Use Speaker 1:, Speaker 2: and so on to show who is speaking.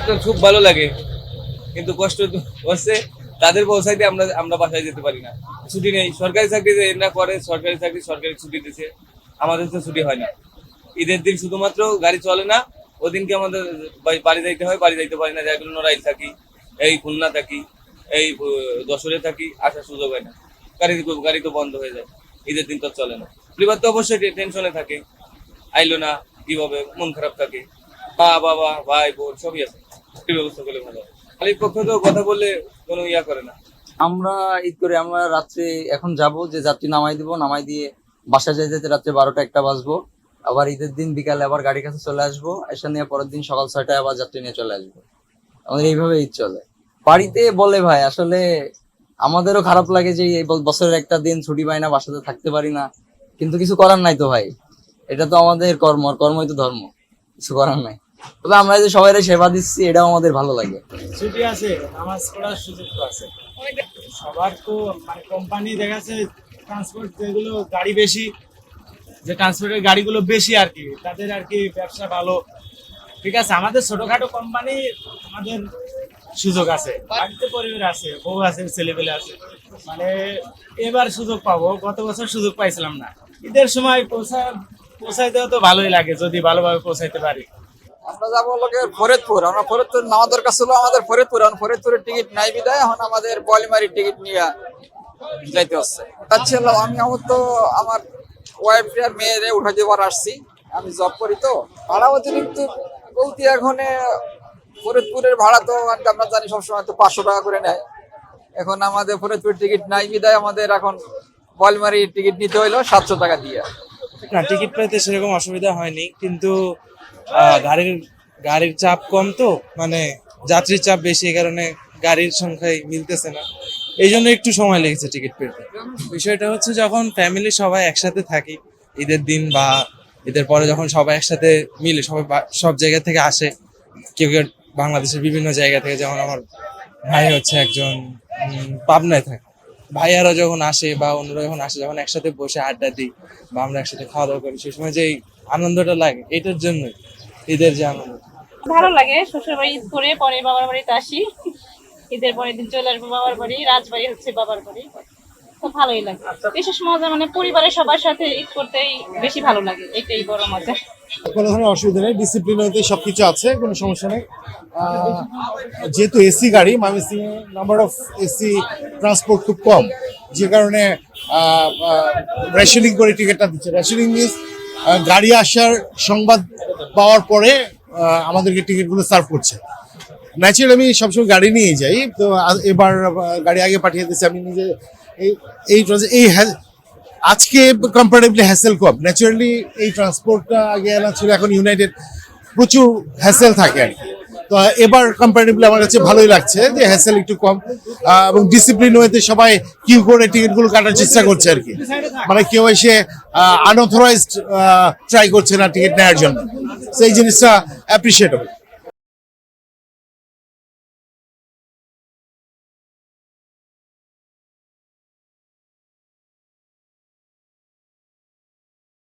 Speaker 1: তো খুব ভালো লাগে, কিন্তু কষ্ট হচ্ছে তাদের পৌঁছাইতে আমরা বাসায় যেতে পারি না, ছুটি নেই। সরকারি চাকরি এরা করে, সরকারি চাকরি সরকারি ছুটি দিচ্ছে, আমাদের তো ছুটি হয় না। ঈদের দিন শুধুমাত্র গাড়ি চলে না, ওদিনকে আমাদের বাড়ি যাইতে হয়, বাড়ি যাইতে পারি না, যাই জন্য নড়াইল থাকি, এই খুলনা থাকি, এই যশোরে থাকি, আসার সুযোগ হয় না। গাড়ি তো বন্ধ হয়ে যায়, ঈদের দিন তো চলে না। পরিবার তো অবশ্যই টেনশনে থাকে, আইলো না কিভাবে, মন খারাপ থাকে। মা বাবা ভাই বোন সবই আছে, কি ব্যবস্থা করলে ভালো হয়। মালিক পক্ষ তো কথা বললে কোনো ইয়া করে না।
Speaker 2: আমরা ঈদ করে আমরা রাত্রে এখন যাব, যে যাত্রী নামাই দিব, নামাই দিয়ে বাসা যাইতে যেতে রাত্রে 12টা-1টা বাজবো। আবার ঈদের দিন বিকালে আবার গাড়ির কাছে চলে আসবো, এসে নিয়ে পরের দিন সকাল 6টায় আবার যাত্রী নিয়ে চলে আসবো। আমাদের এইভাবে ঈদ চলে। বাড়িতে বলে ভাই আসলে আমাদেরও খারাপ লাগে যে এই বছরের একটা দিন ছুটি পাই না, বাসাতে থাকতে পারি না, কিন্তু কিছু করার নাই তো ভাই, এটা তো আমাদের কর্ম, আর কর্মই তো ধর্ম, কিছু করার নাই। তবে আমরা যে সবাই সেবা দিচ্ছি, এটাও আমাদের ভালো লাগে।
Speaker 3: ছুটি আছে, নামাজ পড়ার সুযোগ তো আছে সবার। তো মানে কোম্পানি দেখা যাচ্ছে ট্রান্সপোর্ট যেগুলো গাড়ি বেশি, যে ট্রান্সপোর্টের গাড়িগুলো বেশি আর কি, তাদের আর কি ব্যবসা ভালো। ঠিক আছে, আমাদের ছোটখাটো কোম্পানি, আমাদের সুযোগ আছে, বাড়িতে পরিবার আছে, বউ আছে, ছেলেপেলে আছে, মানে এবার সুযোগ পাবো, গত বছর সুযোগ পাইছিলাম না। ঈদের সময় পৌঁছাইতেও তো ভালোই লাগে যদি ভালোভাবে পৌঁছাইতে পারি।
Speaker 4: আমরা যাবো লোকের ফরিদপুর, আমরা ফরিদপুর নামার দরকার ছিল আমাদের ফরিদপুর, এখন ফরিদপুরের টিকিট নাই বিদায় এখন আমাদের বলিমারির টিকিট নিয়ে যাইতে হচ্ছে। যাচ্ছিলাম আমি, আমার ওয়াইফ আর মেয়েরে উঠে দেবার আসছি, আমি জব করি তো। ভাড়া অতিরিক্ত বলতে এখন ফরিদপুরের ভাড়া তো আমরা জানি সবসময় তো 500 টাকা করে নেয়। এখন আমাদের ফরিদপুর টিকিট নাই বিদায় আমাদের এখন বলিমারির টিকিট নিতে হইলো 700 টাকা দিয়ে।
Speaker 5: না, টিকিট পেতে সেরকম অসুবিধা হয়নি, কিন্তু গাড়ির চাপ কম, তো মানে যাত্রীর চাপ বেশি, এই কারণে গাড়ির সংখ্যায় মিলতেছে না, এই জন্য একটু সময় লেগেছে টিকিট পেতে। বিষয়টা হচ্ছে যখন ফ্যামিলি সবাই একসাথে থাকি ঈদের দিন বা ঈদের পরে, যখন সবাই একসাথে মিলে, সবাই সব জায়গা থেকে আসে, কেউ কেউ বাংলাদেশের বিভিন্ন জায়গা থেকে, যেমন আমার ভাই হচ্ছে একজন পাবনায় থাকে, ভাইয়ারা যখন আসে বা অন্যরা যখন আসে, যখন একসাথে বসে আড্ডা দিই বা আমরা একসাথে খাওয়া দাওয়া করি, সেই সময় যে আনন্দটা লাগে, এটার জন্যই ঈদের যে আনন্দ।
Speaker 6: ভালো লাগে, শ্বশুর বাড়ি ঈদ করে পরে বাবার বাড়িতে আসি, ঈদের পরের দিন চলে আসবো বাবার বাড়ি, রাজবাড়ি হচ্ছে বাবার বাড়ি, তো ভালোই লাগে। বিশেষ মজা মানে পরিবারের সবার সাথে ঈদ করতেই বেশি ভালো লাগে, এটাই বড় মজা।
Speaker 7: কোনো ধরনের অসুবিধা নেই, ডিসিপ্লিন হইতে সবকিছু আছে, কোনো সমস্যা নেই। যেহেতু এসি গাড়ি, Mymensingh number of AC transport খুব কম, যে কারণে রেশনিং করে টিকিটটা দিচ্ছে। রেশনিং মিনস গাড়ি আসার সংবাদ পাওয়ার পরে আমাদেরকে টিকিটগুলো সার্ভ করছে। ন্যাচারালি আমি সবসময় গাড়ি নিয়ে যাই, তো এবার গাড়ি আগে পাঠিয়ে দিচ্ছি আমি নিজে। এই আজকে কম্পারেটিভলি হ্যাসেল কম। ন্যাচারালি এই ট্রান্সপোর্টটা আগে আনা ছিল, এখন ইউনাইটেড প্রচুর হ্যাসেল থাকে আর কি। তো এবার কম্পারেটিভলি আমার কাছে ভালোই লাগছে যে হ্যাসেল একটু কম, এবং ডিসিপ্লিন ওয়েতে সবাই কিউ করে টিকিটগুলো কাটার চেষ্টা করছে আর কি। মানে কেউ এসে আনঅথরাইজড ট্রাই করছে না টিকিট নেওয়ার জন্য, সেই জিনিসটা অ্যাপ্রিসিয়েটেবল।